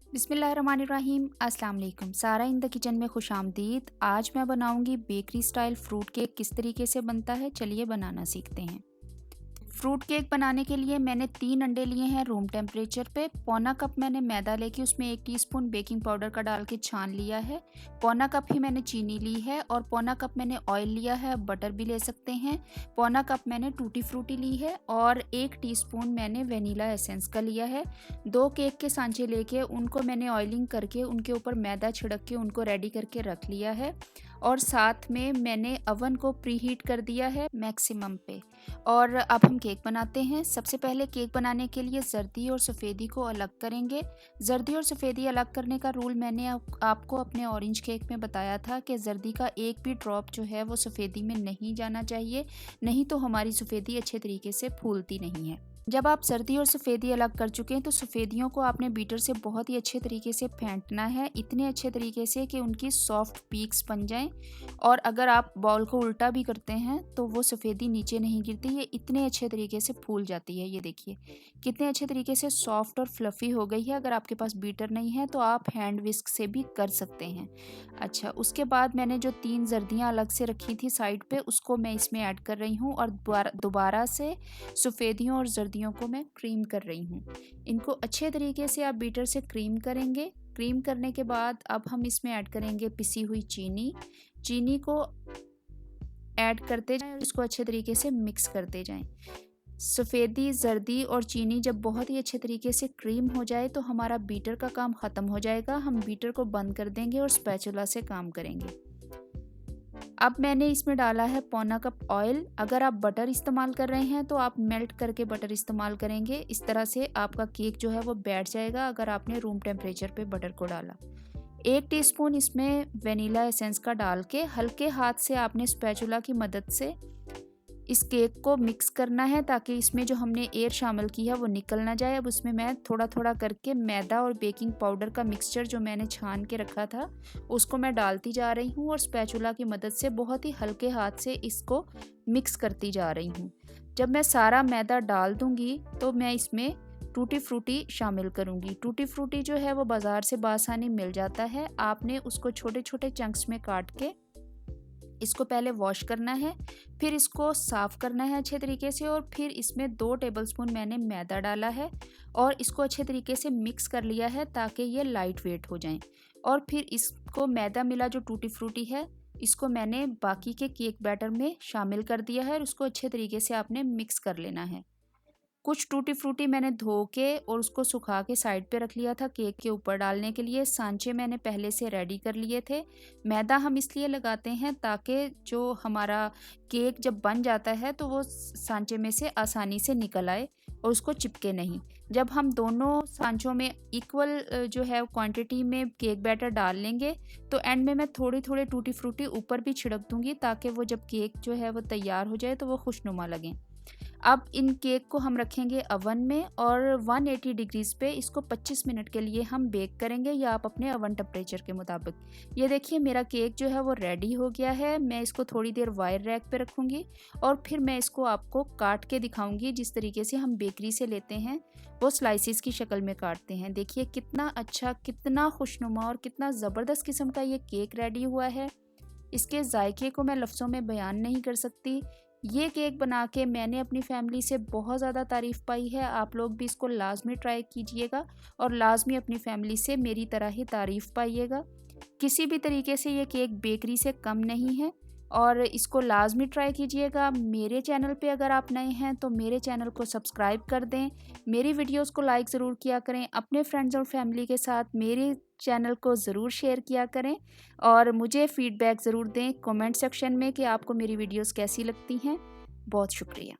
बिस्मिल्लाहिर्रहमानिर्रहीम। अस्सलाम वालेकुम। सारा इन द किचन में खुशामदीद। आज मैं बनाऊंगी बेकरी स्टाइल फ्रूट केक। किस तरीके से बनता है चलिए बनाना सीखते हैं। फ्रूट केक बनाने के लिए मैंने 3 अंडे लिए हैं रूम टेम्परेचर पे। पौना कप मैंने मैदा लेके उसमें 1 टीस्पून बेकिंग पाउडर का डाल के छान लिया है। पौना कप ही मैंने चीनी ली है और पौना कप मैंने ऑयल लिया है, बटर भी ले सकते हैं। पौना कप मैंने टूटी फ्रूटी ली है और 1 टीस्पून मैंने वेनिला एसेंस का लिया है। 2 केक के सांचे लेके उनको मैंने ऑयलिंग करके उनके ऊपर मैदा छिड़क के उनको रेडी करके रख लिया है और साथ में मैंने अवन को प्रीहीट कर दिया है मैक्सिमम पे। और अब हम केक बनाते हैं। सबसे पहले केक बनाने के लिए जर्दी और सफ़ेदी को अलग करेंगे। जर्दी और सफ़ेदी अलग करने का रूल मैंने आपको अपने ऑरेंज केक में बताया था कि जर्दी का एक भी ड्रॉप जो है वो सफ़ेदी में नहीं जाना चाहिए, नहीं तो हमारी सफ़ेदी अच्छे तरीके से फूलती नहीं है। जब आप जर्दी और सफ़ेदी अलग कर चुके हैं तो सफ़ेदियों को आपने बीटर से बहुत ही अच्छे तरीके से फेंटना है, इतने अच्छे तरीके से कि उनकी सॉफ्ट पीक्स बन जाएं। और अगर आप बॉल को उल्टा भी करते हैं तो वो सफ़ेदी नीचे नहीं गिरती, ये इतने अच्छे तरीके से फूल जाती है। ये देखिए कितने अच्छे तरीके से सॉफ्ट और फ्लफ़ी हो गई है। अगर आपके पास बीटर नहीं है तो आप हैंड विस्क से भी कर सकते हैं। अच्छा, उसके बाद मैंने जो 3 जर्दियाँ अलग से रखी थी साइड पे, उसको मैं इसमें ऐड कर रही हूँ और दोबारा से सफ़ेदियों और जर्दियों को मैं क्रीम कर रही हूँ। इनको अच्छे तरीके से आप बीटर से क्रीम करेंगे। क्रीम करने के बाद अब हम इसमें ऐड करेंगे पिसी हुई चीनी। चीनी को ऐड करते जाएं और इसको अच्छे तरीके से मिक्स करते जाएं। सफ़ेदी, जर्दी और चीनी जब बहुत ही अच्छे तरीके से क्रीम हो जाए तो हमारा बीटर का काम ख़त्म हो जाएगा। हम बीटर को बंद कर देंगे और स्पैचुला से काम करेंगे। अब मैंने इसमें डाला है पौना कप ऑयल। अगर आप बटर इस्तेमाल कर रहे हैं तो आप मेल्ट करके बटर इस्तेमाल करेंगे। इस तरह से आपका केक जो है वो बैठ जाएगा अगर आपने रूम टेम्परेचर पे बटर को डाला। 1 टीस्पून इसमें वेनिला एसेंस का डाल के हल्के हाथ से आपने स्पैचुला की मदद से इस केक को मिक्स करना है ताकि इसमें जो हमने एयर शामिल की है वो निकल ना जाए। अब उसमें मैं थोड़ा थोड़ा करके मैदा और बेकिंग पाउडर का मिक्सचर जो मैंने छान के रखा था उसको मैं डालती जा रही हूँ और स्पैचुला की मदद से बहुत ही हल्के हाथ से इसको मिक्स करती जा रही हूँ। जब मैं सारा मैदा डाल दूँगी तो मैं इसमें टूटी फ्रूटी शामिल करूँगी। टूटी फ्रूटी जो है वो बाज़ार से बासानी मिल जाता है। आपने उसको छोटे छोटे चंक्स में काट के इसको पहले वॉश करना है, फिर इसको साफ़ करना है अच्छे तरीके से और फिर इसमें 2 टेबलस्पून मैंने मैदा डाला है और इसको अच्छे तरीके से मिक्स कर लिया है ताकि ये लाइट वेट हो जाएं। और फिर इसको मैदा मिला जो टूटी फ्रूटी है इसको मैंने बाकी के केक बैटर में शामिल कर दिया है और उसको अच्छे तरीके से आपने मिक्स कर लेना है। कुछ टूटी फ्रूटी मैंने धो के और उसको सुखा के साइड पे रख लिया था केक के ऊपर डालने के लिए। सांचे मैंने पहले से रेडी कर लिए थे। मैदा हम इसलिए लगाते हैं ताकि जो हमारा केक जब बन जाता है तो वो सांचे में से आसानी से निकल आए और उसको चिपके नहीं। जब हम दोनों सांचों में इक्वल जो है क्वांटिटी में केक बैटर डाल लेंगे तो एंड में मैं थोड़ी थोड़ी टूटी फ्रूटी ऊपर भी छिड़क दूंगी ताकि वो जब केक जो है वो तैयार हो जाए तो वो खुशनुमा लगे। अब इन केक को हम रखेंगे अवन में और 180 डिग्रीज़ पे इसको 25 मिनट के लिए हम बेक करेंगे या आप अपने अवन टेम्परेचर के मुताबिक। ये देखिए मेरा केक जो है वो रेडी हो गया है। मैं इसको थोड़ी देर वायर रैक पे रखूँगी और फिर मैं इसको आपको काट के दिखाऊँगी जिस तरीके से हम बेकरी से लेते हैं वो स्लाइसिस की शक्ल में काटते हैं। देखिए कितना अच्छा, कितना खुशनुमा और कितना ज़बरदस्त किस्म का ये केक रेडी हुआ है। इसके जायके को मैं लफ्ज़ों में बयान नहीं कर सकती। ये केक बना के मैंने अपनी फैमिली से बहुत ज़्यादा तारीफ़ पाई है। आप लोग भी इसको लाज़मी ट्राई कीजिएगा और लाज़मी अपनी फैमिली से मेरी तरह ही तारीफ़ पाइएगा। किसी भी तरीके से ये केक बेकरी से कम नहीं है और इसको लाज़मी ट्राई कीजिएगा। मेरे चैनल पे अगर आप नए हैं तो मेरे चैनल को सब्सक्राइब कर दें। मेरी वीडियोस को लाइक ज़रूर किया करें। अपने फ्रेंड्स और फैमिली के साथ मेरे चैनल को ज़रूर शेयर किया करें और मुझे फ़ीडबैक ज़रूर दें कमेंट सेक्शन में कि आपको मेरी वीडियोस कैसी लगती हैं। बहुत शुक्रिया।